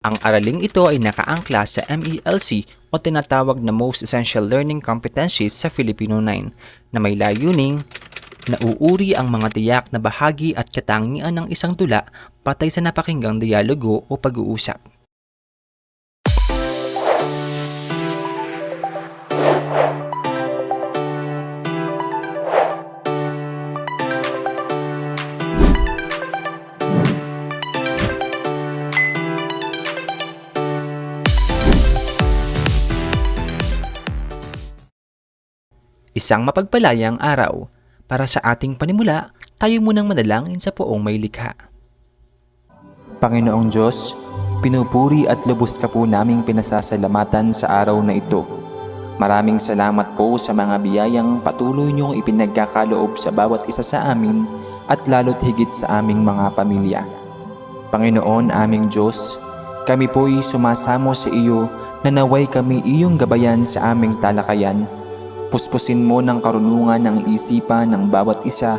Ang araling ito ay nakaangkla sa MELC o tinatawag na Most Essential Learning Competencies sa Filipino 9 na may layuning nauuri ang mga tiyak na bahagi at katangian ng isang tula patay sa napakinggang dialogo o pag-uusap. Isang mapagpalayang araw. Para sa ating panimula, tayo munang manalangin sa Poong may likha. Panginoong Diyos, pinupuri at lubos ka po naming pinasasalamatan sa araw na ito. Maraming salamat po sa mga biyayang patuloy niyong ipinagkakaloob sa bawat isa sa amin at lalo't higit sa aming mga pamilya. Panginoon aming Diyos, kami po'y sumasamo sa iyo na naway kami iyong gabayan sa aming talakayan. Puspusin mo ng karunungan ng isipan ng bawat isa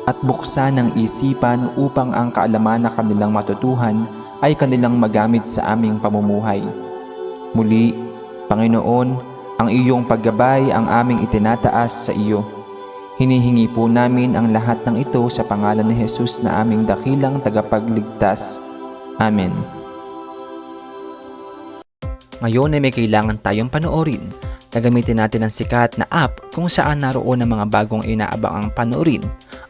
at buksan ng isipan upang ang kaalaman na kanilang matutuhan ay kanilang magamit sa aming pamumuhay. Muli, Panginoon, ang iyong paggabay ang aming itinataas sa iyo. Hinihingi po namin ang lahat ng ito sa pangalan ni Jesus na aming dakilang tagapagligtas. Amen. Ngayon ay may kailangan tayong panoorin. Gagamitin natin ang sikat na app kung saan naroon ang mga bagong inaabangang panoorin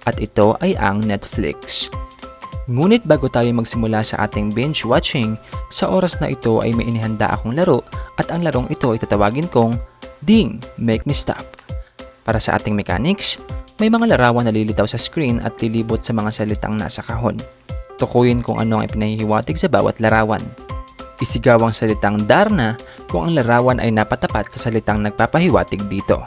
at ito ay ang Netflix. Ngunit bago tayo magsimula sa ating binge watching, sa oras na ito ay may inihanda akong laro at ang larong ito ay tatawagin kong Ding! Make Me Stop. Para sa ating mechanics, may mga larawan na lilitaw sa screen at lilibot sa mga salitang nasa kahon. Tukuyin kung ano ang ipinahihiwatig sa bawat larawan. Isigaw ang salitang Darna kung ang larawan ay napatapat sa salitang nagpapahiwatig dito.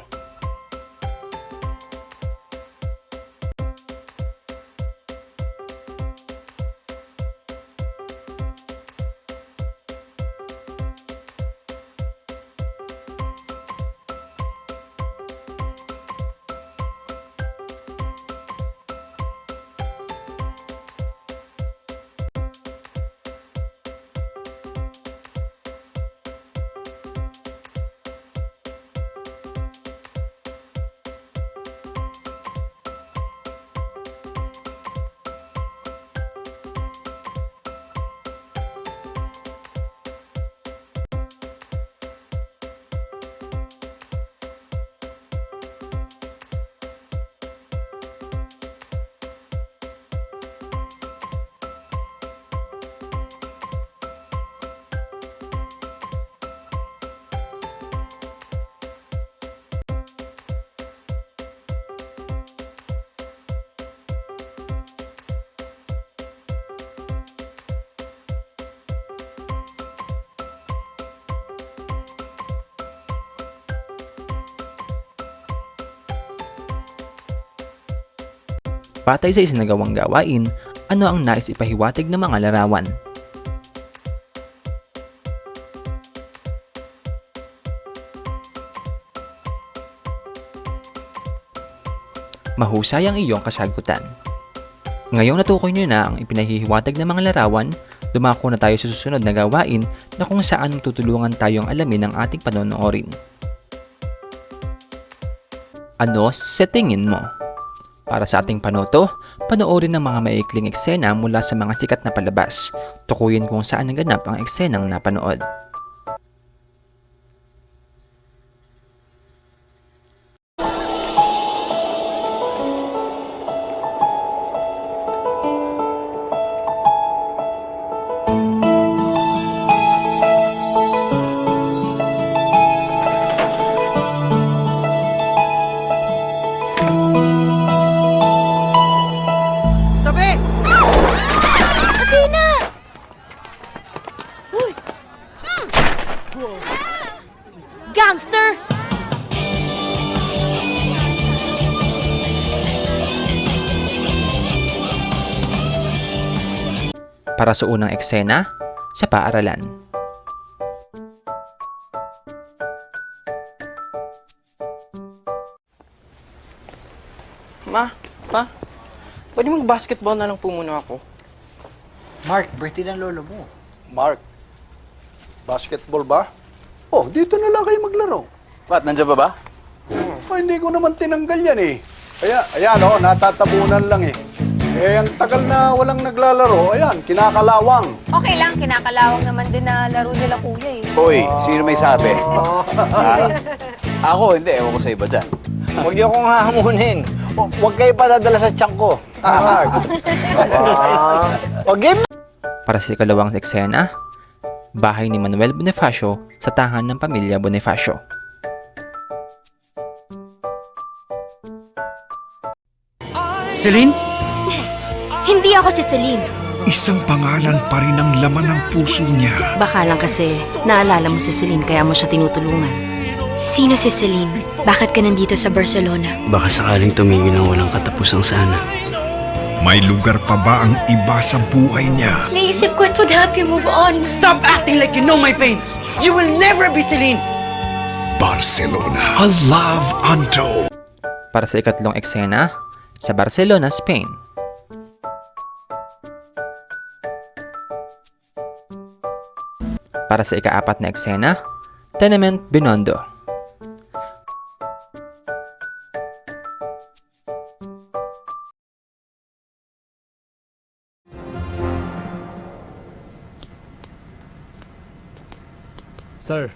Patay sa isinagawang gawain, ano ang nais ipahiwatig ng mga larawan? Mahusay ang iyong kasagutan. Ngayong natukoy niyo na ang ipinahihiwatig ng mga larawan, dumako na tayo sa susunod na gawain na kung saan tutulungan tayong alamin ang ating panonoorin. Ano sa tingin mo? Para sa ating panoto, panoorin ng mga maikling eksena mula sa mga sikat na palabas. Tukuyin kung saan naganap ang eksenang napanood. Gangster! Para sa unang eksena, sa paaralan. Ma, pwede mag-basketball na lang po muna ako. Mark, birthday ng lolo mo. Mark, Basketball ba? Oh, dito na lang kayo maglaro. Ba't, nandiyan ba ba? Oh, hindi ko naman tinanggal yan eh. Kaya, ayan oh, natatabunan lang eh. Eh, ang tagal na walang naglalaro, ayan, kinakalawang. Okay lang, kinakalawang naman din na laro nila kuya eh. Uy, sino may sabi? Ha? Ako, hindi. Ewan ko sa iba dyan. Huwag niyo akong hahamunin. Huwag kayo padadala sa tiyan ko. Huwag game. Para sa ikalawang eksena, bahay ni Manuel Bonifacio sa tahan ng pamilya Bonifacio. Celine? Hindi ako si Celine. Isang pangalan pa rin ang laman ng puso niya. Baka lang kasi naalala mo si Celine kaya mo siya tinutulungan. Sino si Celine? Bakit ka nandito sa Barcelona? Baka sakaling tumigil ng walang katapusang sana. May lugar pa ba ang iba sa buhay niya? Naisip ko it would help you move on. Stop acting like you know my pain. You will never be Celine. Barcelona, a love untold. Para sa ikatlong eksena, sa Barcelona, Spain. Para sa ikaapat na eksena, Tenement Binondo. Sir.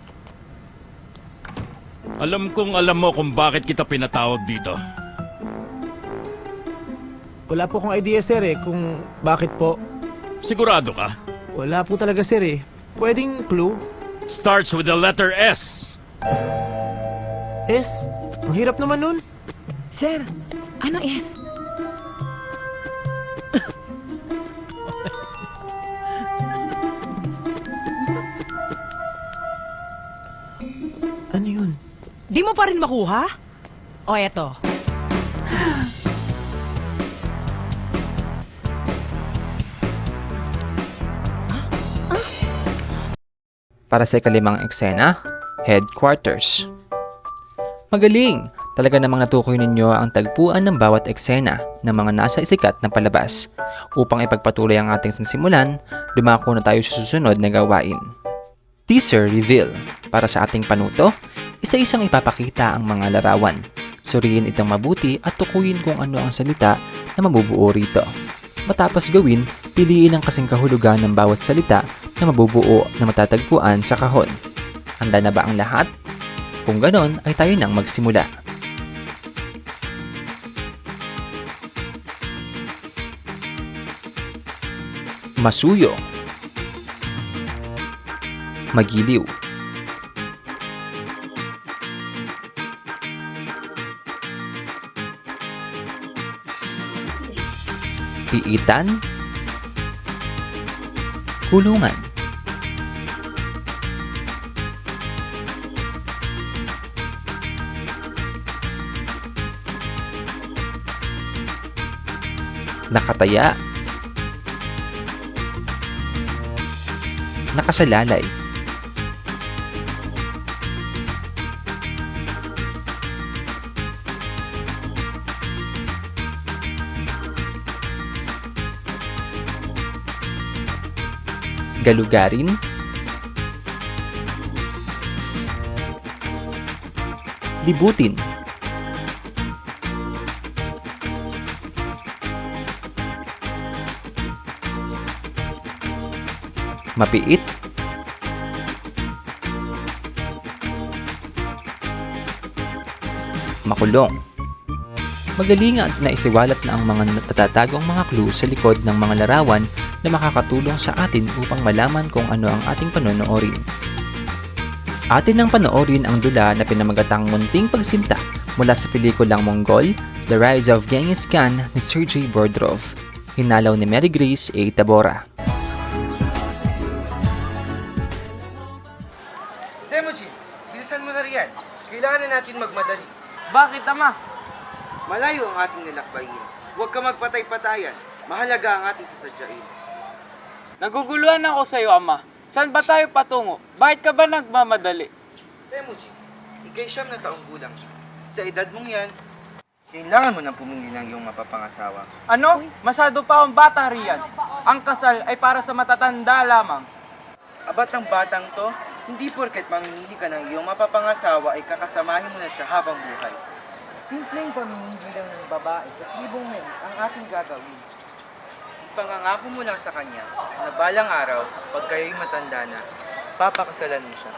Alam kong alam mo kung bakit kita pinatawag dito. Wala po akong idea, sir, kung bakit po. Sigurado ka? Wala po talaga, sir, Pwedeng clue? Starts with the letter S. S? Ang hirap naman nun. Sir, ano S? Ano yun? Di mo pa rin makuha? O eto. Para sa ikalimang eksena, Headquarters. Magaling! Talaga namang natukoy ninyo ang tagpuan ng bawat eksena ng mga nasa isikat na palabas. Upang ipagpatuloy ang ating sinsimulan, dumako na tayo sa susunod na gawain. Teaser reveal. Para sa ating panuto, isa-isang ipapakita ang mga larawan. Suriin itong mabuti at tukuyin kung ano ang salita na mabubuo rito. Matapos gawin, piliin ang kasing kahulugan ng bawat salita na mabubuo na matatagpuan sa kahon. Handa na ba ang lahat? Kung ganon, ay tayo nang magsimula. Masuyo. Magiliw. Piitan. Kulungan. Nakataya. Nakasalalay. Galugarin. Libutin. Mapiit. Makulong. Magaling at naisiwalat na ang mga natatagong mga clue sa likod ng mga larawan na makakatulong sa atin upang malaman kung ano ang ating panonoorin. Atin nang panoorin ang dula na pinamagatang Munting Pagsinta mula sa pelikulang Mongol, The Rise of Genghis Khan ni Sergei Bordrov. Hinalaw ni Mary Grace A. Tabora. Temujin, bilisan mo na riyan. Kailangan na natin magmadali. Bakit, Ama? Malayo ang ating nilakbayin. Huwag ka magpatay-patayan. Mahalaga ang ating sasadyain. Naguguluhan ako sa'yo, Ama. Saan ba tayo patungo? Bakit ka ba nagmamadali? Temujin, ikay 9 na taong gulang. Sa edad mong yan, kailangan mo nang pumili ng iyong mapapangasawa. Ano? Masyado pa akong bata riyan. Ang kasal ay para sa matatanda lamang. Abat ng batang to, hindi porket mamimili ka ng iyong mapapangasawa ay kakasamahin mo na siya habang buhay. Simpleng pamimili lang ng babae sa tribong men ang aking gagawin. Pangangako mo lang sa kanya na balang araw, pag kayo'y matanda na, papakasalan mo siya.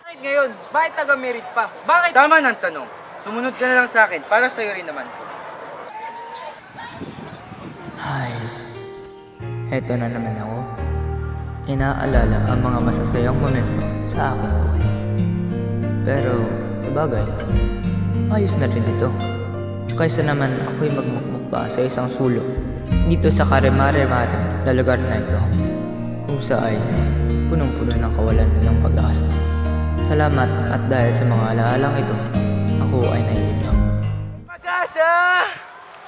Bakit ngayon? Bakit taga-merit pa? Bakit? Tama ng tanong. Sumunod ka na lang sa akin para sa'yo rin naman. Ayos. Eto na naman ako. Inaalala ang mga masasayang momento sa aking buhay. Pero, sa bagay, ayos na rin ito. Kaysa naman ako'y magmukmuk pa sa isang sulok dito sa karemare-mare na lugar na ito, kung saan punong-puno ng kawalan ng pag-asa. Salamat at dahil sa mga alaalang ito, ako ay nailigtas. Pag-asa!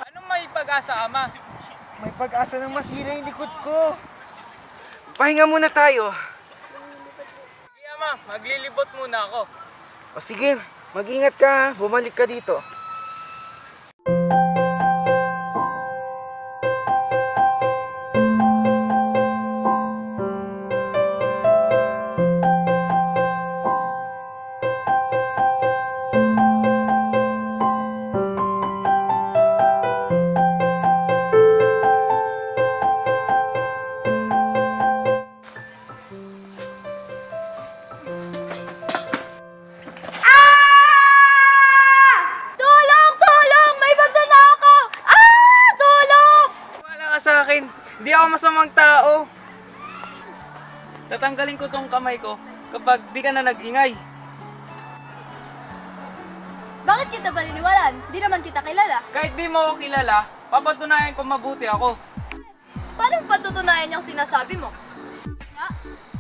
Anong may pag-asa, Ama? May pag-asa ng masira yung likod ko. Pahinga muna tayo. Sige, Ama. Maglilibot muna ako. O sige, mag-ingat ka. Bumalik ka dito. Tulong! Tulong! May bagdana ako! Tulong! Wala ka sa akin. Hindi ako masamang tao. Tatanggalin ko tong kamay ko kapag di ka na nag-ingay. Bakit kita baliniwalan? Di naman kita kilala. Kahit di mo ako kilala, papatunayan ko mabuti ako. Paano patutunayan yung sinasabi mo? Nga,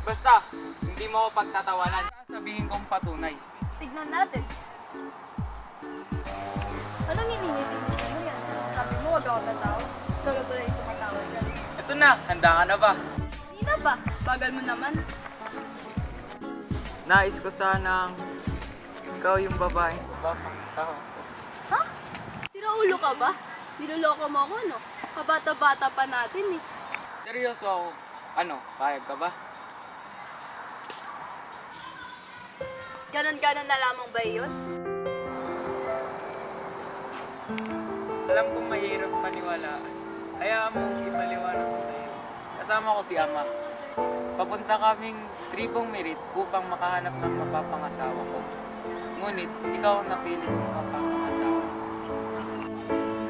Basta, hindi mo ako pagtatawanan. Sasabihin kong patunay. tignan natin. Anong ininitin mo yan? Sabi mo, wag ako tatawa. Ikaw na pala yung tumatawa dyan. Ito na, handa ka na ba? Hindi na ba? Bagal mo naman. Nais ko sanang ikaw yung babaeng papangasawa. Ha? Sira ulo ka ba? Niloloko mo ako, no? Kabata-bata pa natin, eh. Seryoso ako. Ano, payag ka ba? Ganon-ganon na lamang ba yun? Alam kong mahirap maniwalaan. Kaya mo ipaliwanag ko sa'yo. Kasama ko si Ama. Papunta kaming tribong merit upang makahanap ng mapapangasawa ko. Ngunit, ikaw ang napili kong mapapangasawa.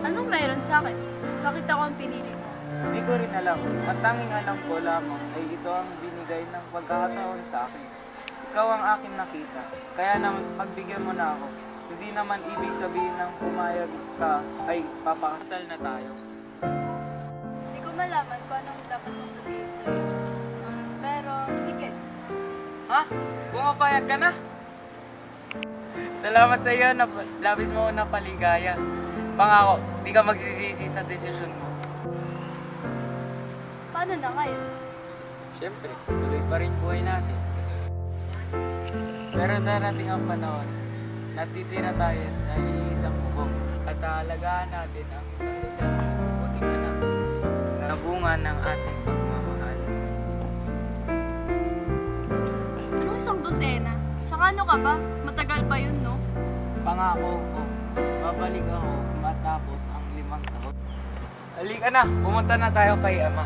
Anong meron sa akin? Bakit ako ang pinili mo? Hindi ko rin alam. Ang tanging alam ko lamang ay ito ang binigay ng pagkakataon sa akin. Ikaw ang akin nakita. Kaya naman pagbigyan mo na ako. Hindi naman ibig sabihin ng pumayag ka ay papakasal na tayo. Hindi ko malaman kung anong dapat mong sabihin sa'yo. Pero, sige. Ha? Pumapayag ka na? Salamat sa iyo na labis mo na paligaya. Pangako, di ka magsisisi sa desisyon mo. Paano na ngayon? Siyempre, tuloy pa rin buhay natin. Pero darating ang panahon, natitira tayo sa isang bubong at aalagaan natin ang isang dosen ng puting anak na bunga ng ating pagmamahal. Anong isang dosena? Tsaka ano ka ba? Matagal pa yun, no? Pangako ko, babalik ako matapos ang 5 taon. Halika na, pumunta na tayo kay Ama.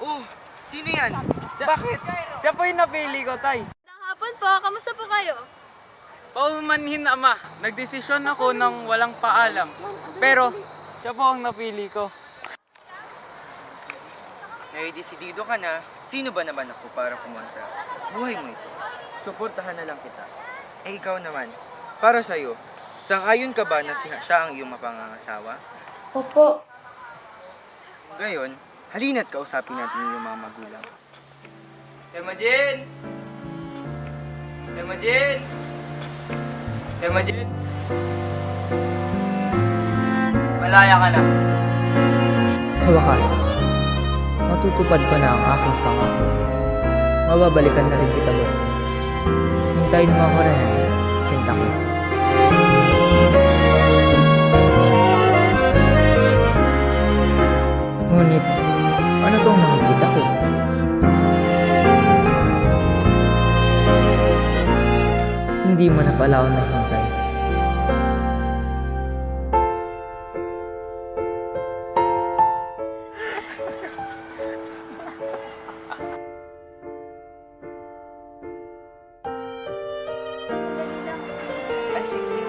Oh, sino yan? Bakit? Siya po yung napili ko, Tay. Magandang hapon po. Kamusta po kayo? Paumanhin, Ama. Nagdesisyon ako ng walang paalam. Pero, siya po ang napili ko. Ngayon desidido ka na, sino ba naman ako para kumontra? Buhay mo ito. Suportahan na lang kita. Eh ikaw naman, para sa'yo, sang-ayon ka ba na siya ang iyong mapangangasawa? Opo. Gayon, halina't kausapin natin yung mga magulang. Imogen! Imogen! Imogen! Malaya ka na. Sa wakas, matutupad ko na ang aking pangako. Mababalikan na rin kita doon. Hintayin mo ako rin, sinta ko. pala ako nahintay. Ay, sige.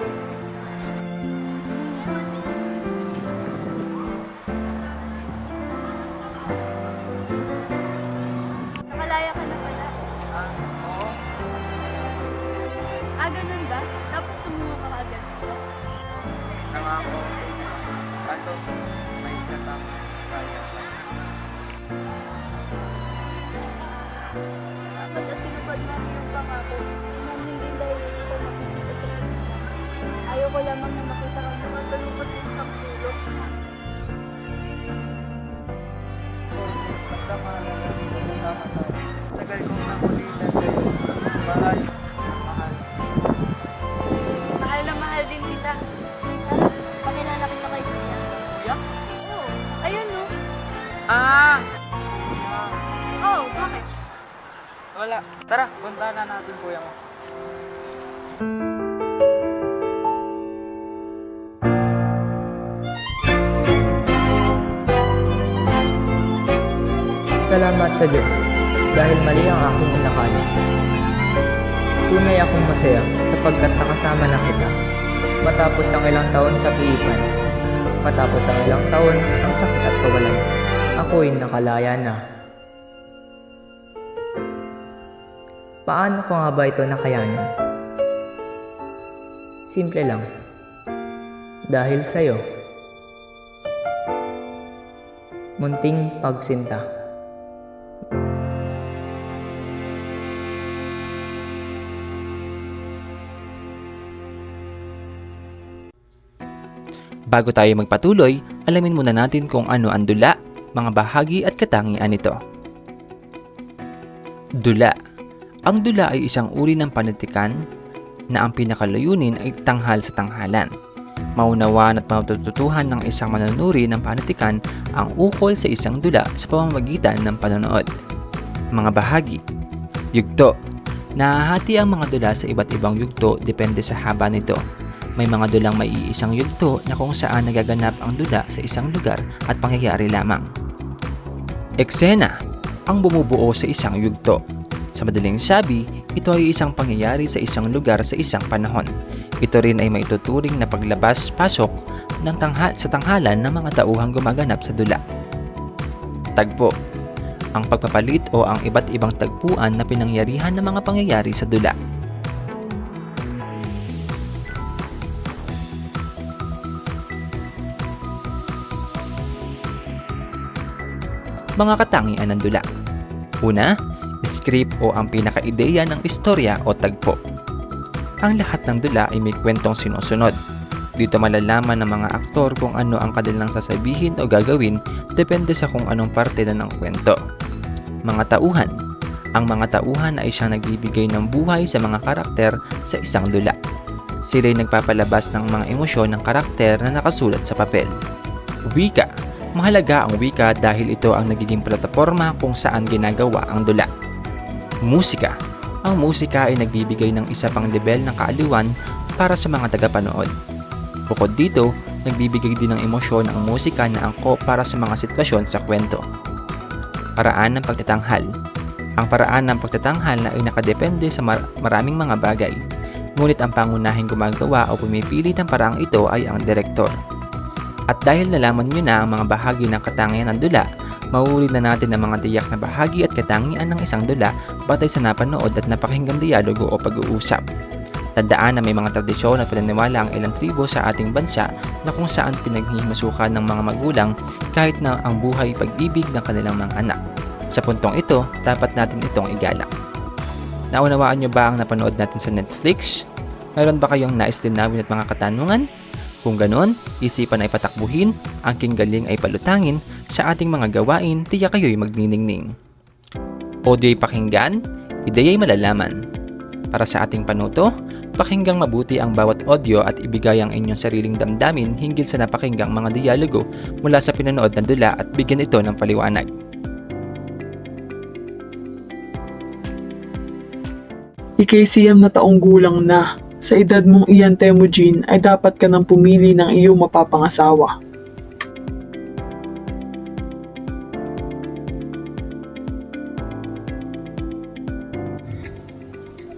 Nakalaya ka na pala. Oo. Ganun ba? Tapos tumuha ka agad dito? Nangako ako sa inyo. Kaso, may kasama. Kaya pa. Dapat at tinupad namin yung pangako. Nang hindi dahil ito makisita sa kanila. Ayaw ko lamang na makita ka naman tulong pa sa isang sulok. Tagal kong nakulitan sa'yo. Mahal. Mahal. Mahal na mahal din kita. Pakilala kita kay Kuya. Kuya? Oo. Ayun no. Ah! Oh, bakit? Wala. Tara, punta na natin kuya mo. Salamat sa Diyos dahil mali ang aking inakala. Tunay akong masaya sapagkat nakasama na kita. Matapos ang ilang taon sa piipan, matapos ang ilang taon ang sakit at kawalan, ako'y nakalaya na. Paano ko nga ba ito nakayanan? Simple lang. Dahil sa'yo. Munting pagsinta. Bago tayo magpatuloy, alamin muna natin kung ano ang dula, mga bahagi at katangian nito. Dula. Ang dula ay isang uri ng panitikan na ang pinakalayunin ay tanghal sa tanghalan. Maunawaan at matututuhan ng isang manunuri ng panitikan ang ukol sa isang dula sa pamamagitan ng panonood. Mga bahagi. Yugto. Nahahati ang mga dula sa iba't ibang yugto depende sa haba nito. May mga dulang may iisang yugto na kung saan nagaganap ang dula sa isang lugar at pangyayari lamang. Eksena. Ang bumubuo sa isang yugto. Sa madaling sabi, ito ay isang pangyayari sa isang lugar sa isang panahon. Ito rin ay maituturing na paglabas-pasok ng sa tanghalan ng mga tauhang gumaganap sa dula. Tagpo. Ang pagpapalit o ang iba't ibang tagpuan na pinangyarihan ng mga pangyayari sa dula. Mga katangian ng dula. Una, script o ang pinaka-ideya ng istorya o tagpo. Ang lahat ng dula ay may kwentong sinusunod. Dito malalaman ng mga aktor kung ano ang kanilang sasabihin o gagawin depende sa kung anong parte na ng kwento. Mga tauhan. Ang mga tauhan ay siyang nagbibigay ng buhay sa mga karakter sa isang dula. Sila ay nagpapalabas ng mga emosyon ng karakter na nakasulat sa papel. Wika. Mahalaga ang wika dahil ito ang nagiging plataporma kung saan ginagawa ang dula. Musika. Ang musika ay nagbibigay ng isa pang level ng kaaliwan para sa mga tagapanood. Bukod dito, nagbibigay din ng emosyon ang musika na angkop para sa mga sitwasyon sa kwento. Paraan ng pagtatanghal. Ang paraan ng pagtatanghal na ay nakadepende sa maraming mga bagay. Ngunit ang pangunahing gumagawa o pumipili ng paraang ito ay ang direktor. At dahil nalaman nyo na ang mga bahagi ng katangian ng dula, mauulit na natin ang mga tiyak na bahagi at katangian ng isang dula batay sa napanood at napakinggang dialogo o pag-uusap. Tandaan na may mga tradisyon at paniniwala ang ilang tribo sa ating bansa na kung saan pinaghihimasukan ng mga magulang kahit na ang buhay pag-ibig ng kanilang mga anak. Sa puntong ito, dapat natin itong igalang. Naunawaan nyo ba ang napanood natin sa Netflix? Mayroon ba kayong nais linawin at mga katanungan? Kung ganon, isipan ay patakbuhin, ang kinggaling ay palutangin, sa ating mga gawain, tiyak kayo'y magniningning. Audio ay pakinggan, ideya ay malalaman. Para sa ating panuto, pakinggang mabuti ang bawat audio at ibigay ang inyong sariling damdamin hinggil sa napakinggang mga dialogo mula sa pinanood ng dula at bigyan ito ng paliwanag. Ikay siyam na taong gulang na Sa edad mong iyan, Temujin, ay dapat ka nang pumili ng iyong mapapangasawa.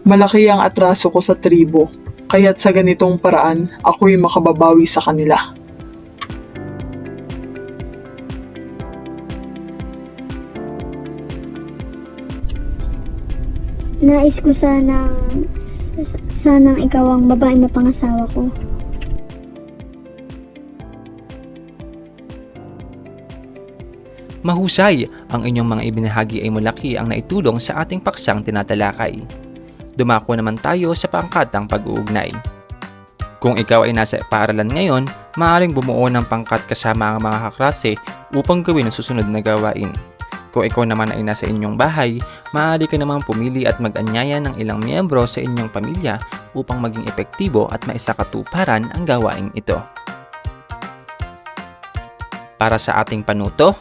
Malaki ang atraso ko sa tribo, kaya't sa ganitong paraan, ako'y makababawi sa kanila. Nais ko sanang ikaw ang babae na pangasawa ko. Mahusay, ang inyong mga ibinahagi ay malaki ang naitulong sa ating paksang tinatalakay. Dumako naman tayo sa pangkatang pag-uugnay. Kung ikaw ay nasa paaralan ngayon, maaaring bumuo ng pangkat kasama ang mga kaklase upang gawin ang susunod na gawain. Kung ikaw naman ay nasa inyong bahay, maaari ka namang pumili at mag-anyaya ng ilang miyembro sa inyong pamilya upang maging epektibo at maisakatuparan ang gawaing ito. Para sa ating panuto,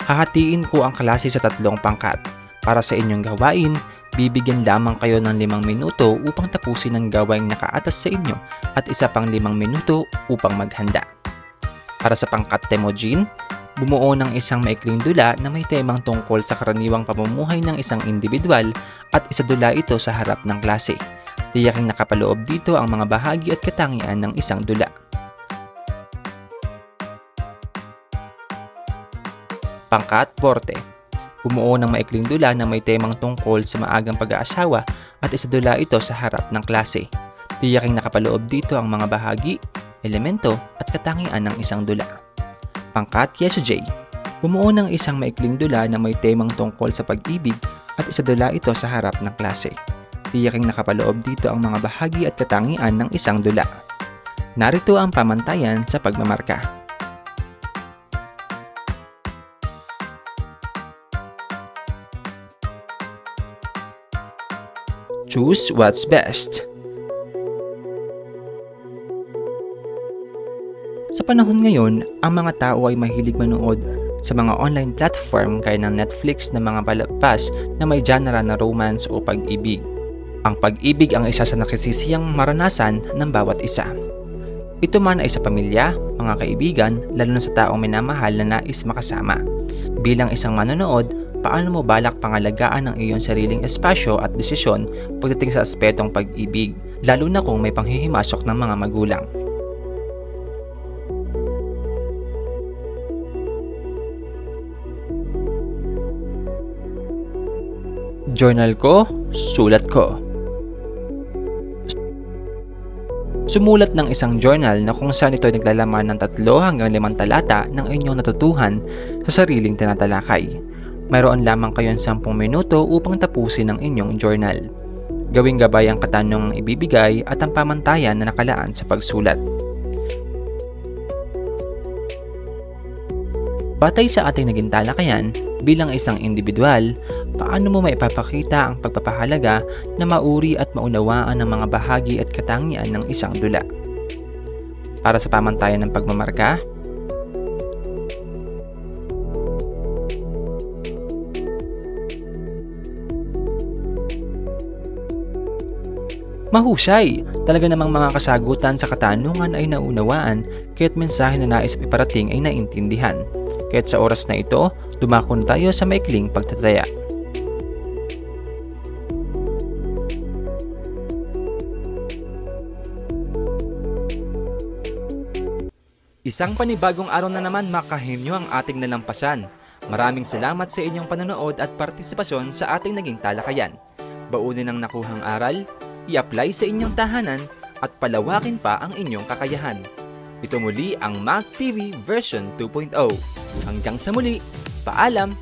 hahatiin ko ang klase sa 3 pangkat. Para sa inyong gawain, bibigyan lamang kayo ng 5 minuto upang tapusin ang gawaing nakaatas sa inyo at isa pang 5 minuto upang maghanda. Para sa pangkat Temujin, bumuo ng isang maikling dula na may temang tungkol sa karaniwang pamumuhay ng isang individual at isadula ito sa harap ng klase. Tiyaking nakapaloob dito ang mga bahagi at katangian ng isang dula. Pangkat Porte, bumuo ng maikling dula na may temang tungkol sa maagang pag-aasawa at isadula ito sa harap ng klase. Tiyaking nakapaloob dito ang mga bahagi, elemento at katangian ng isang dula. Pangkat Yesujay, bumuo ng isang maikling dula na may temang tungkol sa pag-ibig at isadula ito sa harap ng klase. Tiyaking nakapaloob dito ang mga bahagi at katangian ng isang dula. Narito ang pamantayan sa pagmamarka. Choose what's best. Sa panahon ngayon, ang mga tao ay mahilig manood sa mga online platform gaya ng Netflix na mga palabas na may genre na romance o pag-ibig. Ang pag-ibig ang isa sa nakasisiyang maranasan ng bawat isa. Ito man ay sa pamilya, mga kaibigan, lalo na sa taong minamahal na nais makasama. Bilang isang manonood, paano mo balak pangalagaan ang iyong sariling espasyo at desisyon pagdating sa aspetong pag-ibig, lalo na kung may panghihimasok ng mga magulang? Journal ko, sulat ko. Sumulat ng isang journal na kung saan ito ay naglalaman ng 3 hanggang 5 talata ng inyong natutuhan sa sariling tinatalakay. Mayroon lamang kayong 10 minuto upang tapusin ang inyong journal. Gawing gabay ang katanungang ibibigay at ang pamantayan na nakalaan sa pagsulat. Batay sa ating naging talakayan, bilang isang individual, paano mo maipapakita ang pagpapahalaga na mauri at maunawaan ng mga bahagi at katangian ng isang dula? Para sa pamantayan ng pagmamarka, mahusay! Talaga namang mga kasagutan sa katanungan ay naunawaan kaya't mensahe na nais iparating ay naintindihan. Kaya't sa oras na ito, dumako na tayo sa maikling pagtataya. Isang panibagong araw na naman makahinyo ang ating nalampasan. Maraming salamat sa inyong panonood at partisipasyon sa ating naging talakayan. Baunin ang nakuhang aral, i-apply sa inyong tahanan at palawakin pa ang inyong kakayahan. Ito muli ang Mac TV version 2.0. Hanggang sa muli, paalam!